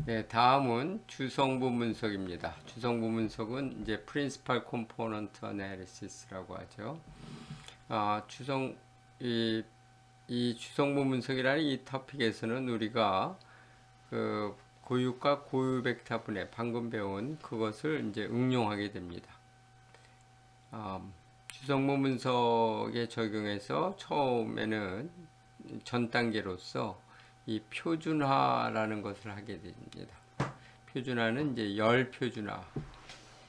네, 다음은 주성분 분석입니다. 주성분 분석은 이제 Principal Component Analysis라고 하죠. 아, 이, 이 주성분 분석이라는 이 토픽에서는 우리가 그 고유과 고유 벡터 분해 방금 배운 그것을 이제 응용하게 됩니다. 주성분 분석에 적용해서 처음에는 전 단계로서 이 표준화라는 것을 하게 됩니다. 표준화는 이제 열 표준화,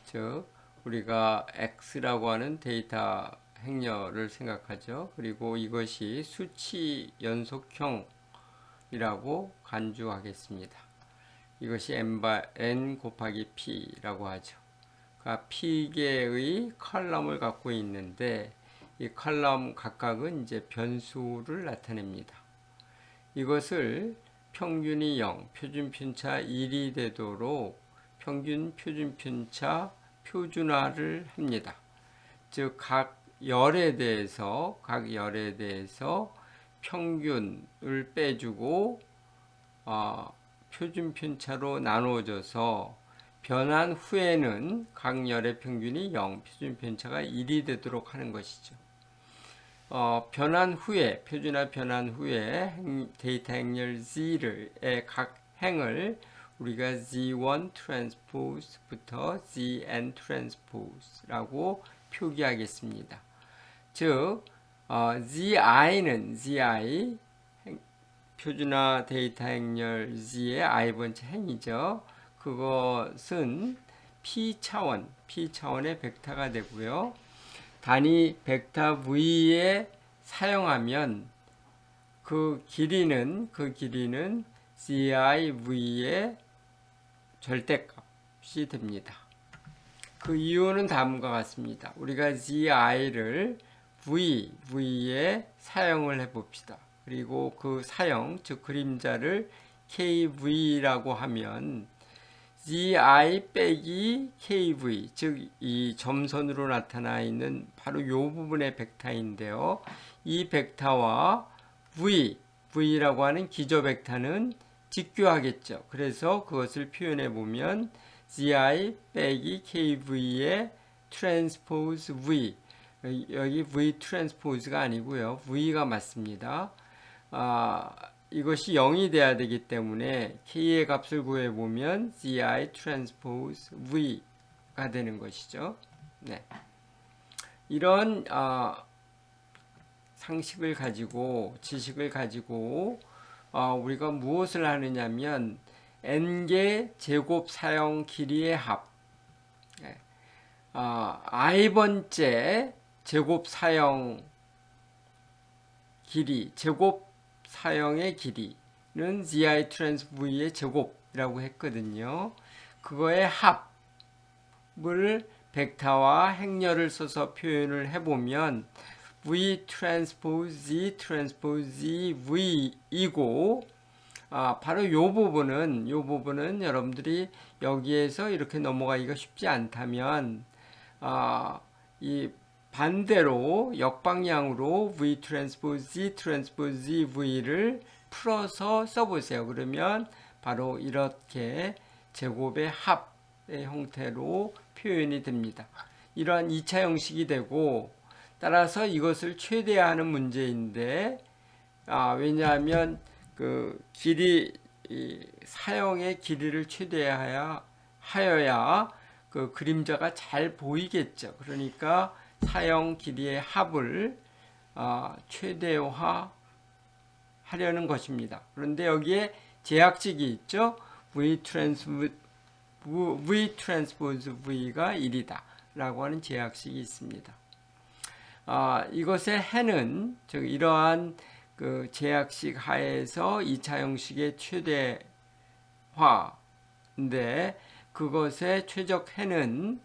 즉 우리가 x라고 하는 데이터 행렬을 생각하죠. 그리고 이것이 수치 연속형이라고 간주하겠습니다. 이것이 n 곱하기 p라고 하죠. 그러니까 p개의 컬럼을 갖고 있는데 이 컬럼 각각은 이제 변수를 나타냅니다. 이것을 평균이 0, 표준 편차 1이 되도록 평균 표준 편차 표준화를 합니다. 즉 각 열에 대해서 평균을 빼주고 표준 편차로 나누어져서 변한 후에는 각 열의 평균이 0, 표준 편차가 1이 되도록 하는 것이죠. 변한 후에, 표준화 변한 후에 데이터 행렬 Z의 각 행을 우리가 Z1 트랜스포즈부터 ZN 트랜스포즈라고 표기하겠습니다. 즉, ZI는 ZI, 표준화 데이터 행렬 Z의 i번째 행이죠. 그것은 P차원의 벡터가 되고요. 단위 벡터 V에 사용하면 그 길이는 GIV의 절대값이 됩니다. 그 이유는 다음과 같습니다. 우리가 GI를 V에 사용을 해봅시다. 그리고 그 사용, 즉 그림자를 KV라고 하면 GI 빼기 KV, 즉 이 점선으로 나타나 있는 바로 이 부분의 벡터인데요. 이 벡터와 V라고 하는 기저 벡터는 직교하겠죠. 그래서 그것을 표현해 보면 GI 빼기 KV의 트랜스포즈 V, 여기 V 트랜스포즈가 아니고요. V가 맞습니다. 이것이 0이 돼야 되기 때문에 K의 값을 구해보면 GI 트랜스포즈 V가 되는 것이죠. 네. 이런 상식을 가지고 지식을 가지고 우리가 무엇을 하느냐면 n개 제곱 사용 길이의 합, i번째 제곱 사용 길이, 제곱 사용의 길이는 GI 트랜스 V의 제곱이라고 했거든요. 그거의 합을 벡터와 행렬을 써서 표현을 해보면 V 트랜스포즈 Z 트랜스포즈 V이고 바로 요 부분은 여러분들이 여기에서 이렇게 넘어가기가 쉽지 않다면 이 반대로 역방향으로 V 트랜스포즈 Z 트랜스포즈 V를 풀어서 써보세요. 그러면 바로 이렇게 제곱의 합의 형태로 표현이 됩니다. 이러한 2차 형식이 되고 따라서 이것을 최대화하는 문제인데 왜냐하면 그 길이 사형의 길이를 최대화하여야 그 그림자가 잘 보이겠죠. 그러니까 사형 길이의 합을 최대화 하려는 것입니다. 그런데 여기에 제약식이 있죠. V 트랜스포즈 V가 1이다 라고 하는 제약식이 있습니다. 이것의 해는 즉 이러한 그 제약식 하에서 2차 형식의 최대화인데 그것의 최적 해는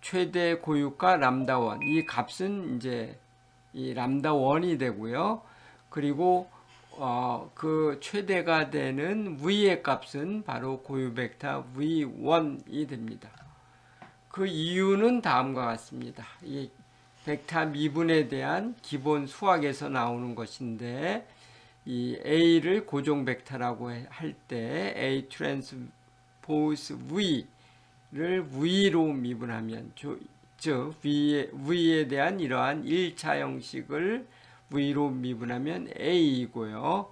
최대 고유가 람다1, 이 값은 이제 이 람다1이 되고요. 그리고 그 최대가 되는 V의 값은 바로 고유 벡터 V1이 됩니다. 그 이유는 다음과 같습니다. 이 벡터 미분에 대한 기본 수학에서 나오는 것인데 이 A를 고정 벡터라고 할 때 A 트랜스포즈 V를 V로 미분하면 즉 V에 대한 이러한 1차 형식을 V로 미분하면 A이고요.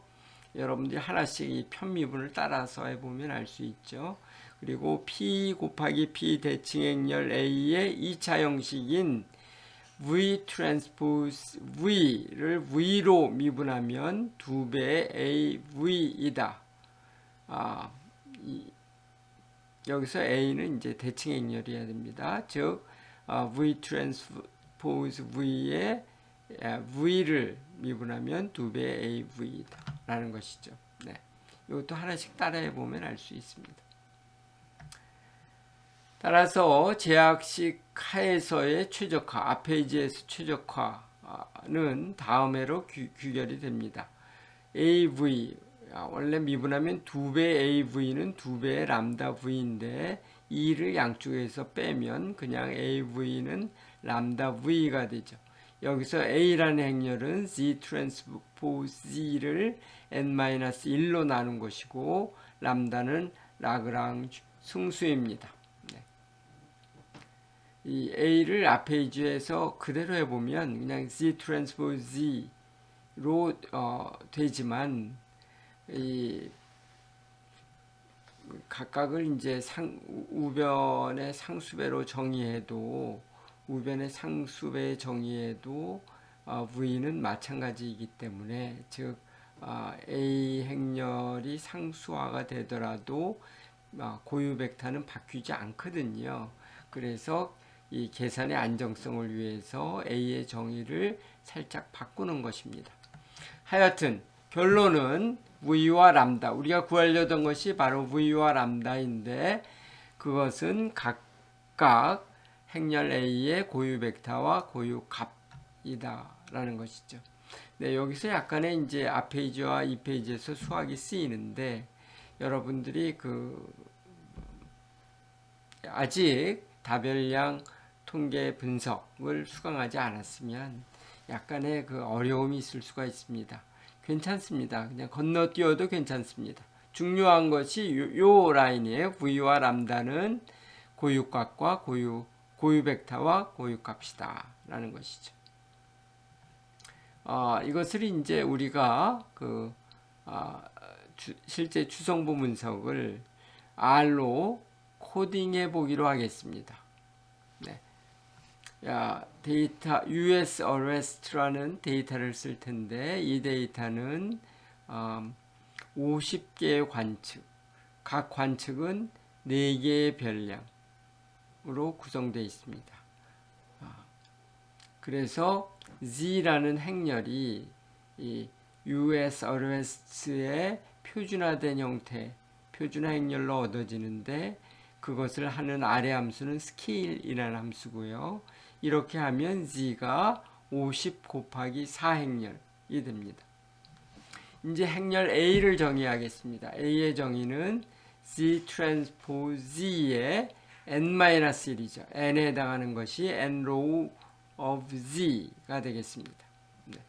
여러분들이 하나씩 이 편미분을 따라서 해보면 알 수 있죠. 그리고 P 곱하기 P 대칭행렬 A의 2차 형식인 V 트랜스포즈 V를 V로 미분하면 2배의 AV이다. 여기서 A는 이제 대칭행렬이어야 됩니다. 즉 V 트랜스포즈 V의 V를 미분하면 2배의 AV이다 라는 것이죠. 네. 이것도 하나씩 따라해 보면 알 수 있습니다. 따라서 제약식 하에서의 최적화, 아페이지에서 최적화는 다음해로 규결이 됩니다. AV, 원래 미분하면 2배 AV는 2배의 람다 V인데 2를 양쪽에서 빼면 그냥 AV는 람다 V가 되죠. 여기서 A라는 행렬은 Z 트랜스포즈 Z를 n-1로 나눈 것이고 람다는 라그랑주 승수입니다. 네. 이 A를 아페이지에서 그대로 해보면 그냥 Z 트랜스포즈 Z로 되지만 이 각각을 이제 우변의 상수배로 정의해도 우변의 상수배 정의해도 V는 마찬가지이기 때문에 즉 A 행렬이 상수화가 되더라도 고유 벡터는 바뀌지 않거든요. 그래서 이 계산의 안정성을 위해서 A의 정의를 살짝 바꾸는 것입니다. 하여튼 결론은 V와 람다, 우리가 구하려던 것이 바로 V와 람다인데 그것은 각각 행렬 A의 고유 벡터와 고유 값이다 라는 것이죠. 네, 여기서 약간의 이제 앞페이지와 이 페이지에서 수학이 쓰이는데 여러분들이 아직 다별량 통계 분석을 수강하지 않았으면 약간의 어려움이 있을 수가 있습니다. 괜찮습니다. 그냥 건너뛰어도 괜찮습니다. 중요한 것이 요 라인이에요. V와 람다는 고유값과 고유 벡터와 고유값이다 라는 것이죠. 이것을 이제 우리가 실제 추성부 분석을 R로 코딩해 보기로 하겠습니다. 네. 데이터 US Arrest라는 데이터를 쓸 텐데 이 데이터는 50개의 관측, 각 관측은 4개의 별량으로 구성되어 있습니다. 그래서 Z라는 행렬이 이 US Arrest의 표준화된 형태, 표준화 행렬로 얻어지는데 그것을 하는 아래 함수는 스케일이라는 함수고요. 이렇게 하면 Z가 50 곱하기 4 행렬이 됩니다. 이제 행렬 A를 정의하겠습니다. A의 정의는 Z 트랜스포즈 Z의 n-1이죠. n에 해당하는 것이 n row of Z가 되겠습니다. 네.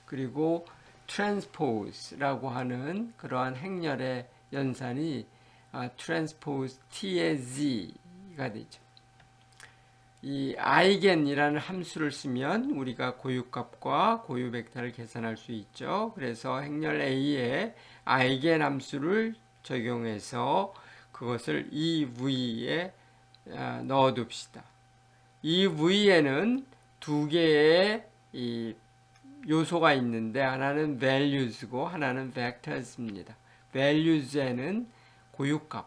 그리고 트랜스포즈라고 하는 그러한 행렬의 연산이 트랜스포즈 T의 Z가 되죠. 이 아이겐이라는 함수를 쓰면 우리가 고유값과 고유 벡터를 계산할 수 있죠. 그래서 행렬 A에 아이겐 함수를 적용해서 그것을 이 V에 넣어둡시다. 이 V에는 두 개의 이 요소가 있는데 하나는 values고 하나는 vectors입니다. values에는 고유값,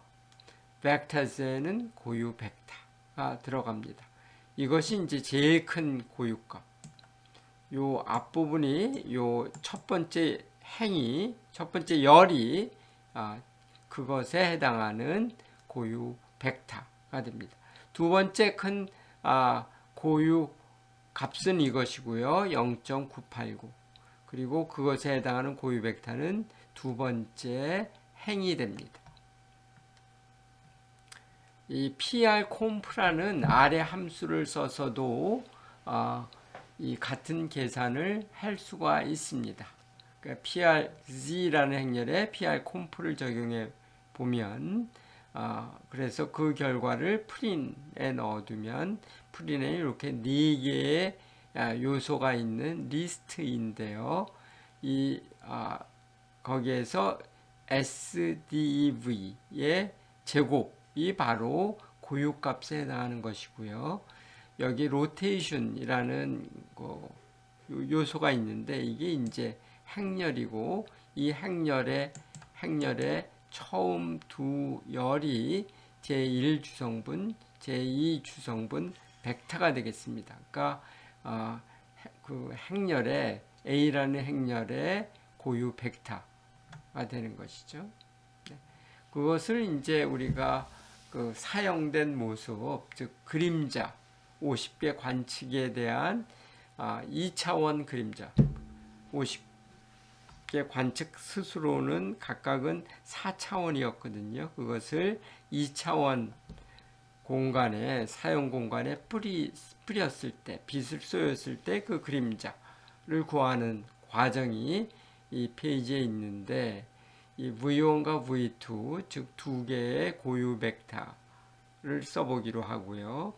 vectors에는 고유 벡터가 들어갑니다. 이것이 이제 제일 큰 고유값. 요 앞부분이 요 첫 번째 행이, 첫 번째 열이 그것에 해당하는 고유 벡터가 됩니다. 두 번째 큰 고유 값은 이것이고요. 0.989. 그리고 그것에 해당하는 고유 벡터는 두 번째 행이 됩니다. 이 PR 콤프라는 아래 함수를 써서도 이 같은 계산을 할 수가 있습니다. 그러니까 PRZ라는 행렬에 PR 콤프를 적용해 보면 그래서 그 결과를 프린에 넣어두면 프린에 이렇게 4개의 요소가 있는 리스트인데요. 거기에서 SDV의 제곱이 바로 고유값에 해당하는 것이고요. 여기 로테이션이라는 요소가 있는데 이게 이제 행렬이고 이 행렬의 처음 두 열이 제1주성분, 제2주성분 벡터가 되겠습니다. 그러니까 그 행렬의 A라는 행렬의 고유 벡터가 되는 것이죠. 네. 그것을 이제 우리가 그 사용된 모습, 즉 그림자 50개 관측에 대한 2차원 그림자 50개 관측 스스로는 각각은 4차원이었거든요. 그것을 2차원 공간에 사용 공간에 뿌렸을 때 빛을 쏘였을 때 그 그림자를 구하는 과정이 이 페이지에 있는데 이 V1과 V2 즉 두 개의 고유 벡터를 써보기로 하고요.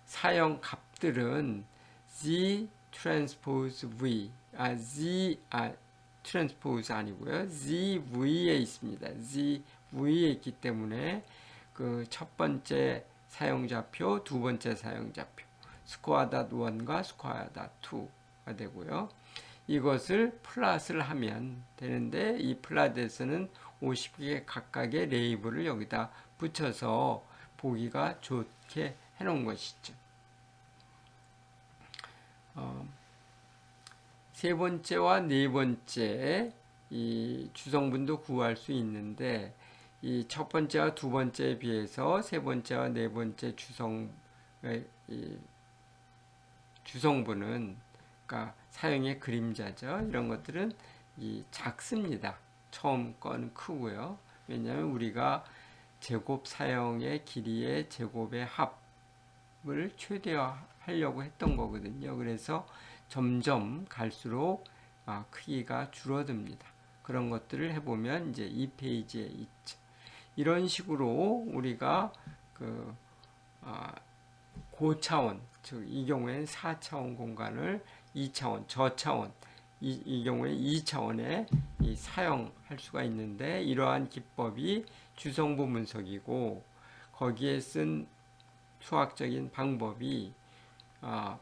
사용 값들은 Z 트랜스포즈 V 트랜스포즈 아니고요. ZV에 있습니다. ZV에 있기 때문에 그 첫 번째 사용자표, 두 번째 사용자표 스코어.1과 스코어.2가 되고요. 이것을 플랫을 하면 되는데 이 플랫에서는 50개 각각의 레이블을 여기다 붙여서 보기가 좋게 해놓은 것이죠. 세 번째와 네 번째 이 주성분도 구할 수 있는데 이 첫 번째와 두 번째에 비해서 세 번째와 네 번째 주성분은 그러니까 사용의 그림자죠. 이런 것들은 작습니다. 처음 건 크고요. 왜냐하면 우리가 제곱 사용의 길이의 제곱의 합을 최대화하려고 했던 거거든요. 그래서 점점 갈수록 크기가 줄어듭니다. 그런 것들을 해보면 이제 이 페이지에 있죠. 이런 식으로 우리가 고차원, 즉 이 경우에는 4차원 공간을 2차원, 저차원, 이 경우에 2차원에 사용할 수가 있는데 이러한 기법이 주성분 분석이고 거기에 쓴 수학적인 방법이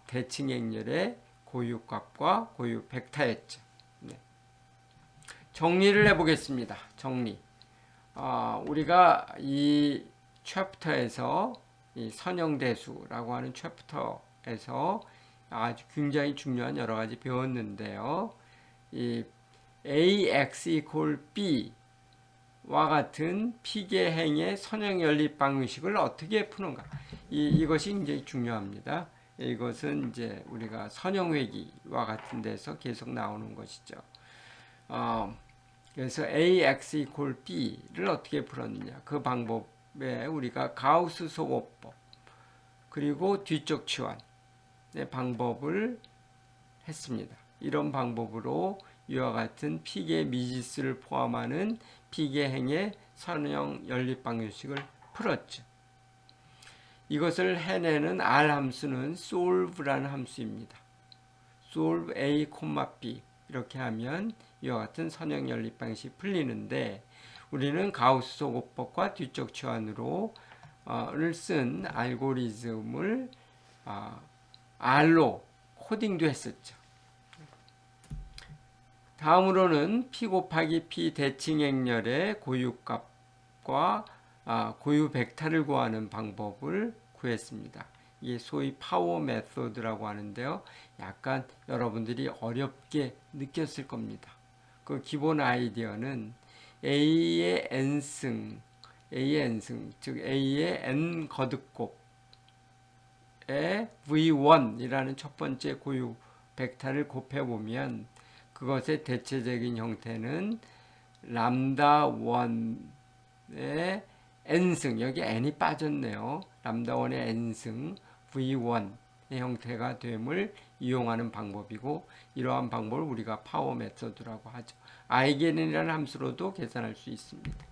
대칭 행렬의 고유값과 고유 벡터였죠. 네. 정리를 해보겠습니다. 정리. 우리가 이 챕터에서 이 선형대수라고 하는 챕터에서 아주 굉장히 중요한 여러 가지 배웠는데요. 이 AX equal B와 같은 피계행의 선형 연립 방식을 어떻게 푸는가? 이것이 굉장히 중요합니다. 이것은 이제 우리가 선형회기와 같은 데서 계속 나오는 것이죠. 그래서 AX equal B를 어떻게 풀었느냐? 그 방법에 우리가 가우스 소거법 그리고 뒤쪽 치환의 방법을 했습니다. 이런 방법으로 이와 같은 피계 미지수를 포함하는 피계행의 선형 연립 방정식을 풀었죠. 이것을 해내는 R 함수는 solve라는 함수입니다. solve A, B 이렇게 하면 이와 같은 선형 연립 방식이 풀리는데 우리는 가우스 소거법과 뒤쪽 치환으로 쓴 알고리즘을 R로 코딩도 했었죠. 다음으로는 P 곱하기 P 대칭 행렬의 고유값과 고유 벡터를 구하는 방법을 구했습니다. 이게 소위 파워 메소드라고 하는데요. 약간 여러분들이 어렵게 느꼈을 겁니다. 그 기본 아이디어는 A의 n승, 즉 A의 n 거듭곱에 V1이라는 첫 번째 고유 벡터를 곱해보면 그것의 대체적인 형태는 람다 1의 n승, 여기 n이 빠졌네요. 람다 1의 n승 V1 형태가 됨을 이용하는 방법이고, 이러한 방법을 우리가 파워 메서드라고 하죠. 아이겐이라는 함수로도 계산할 수 있습니다.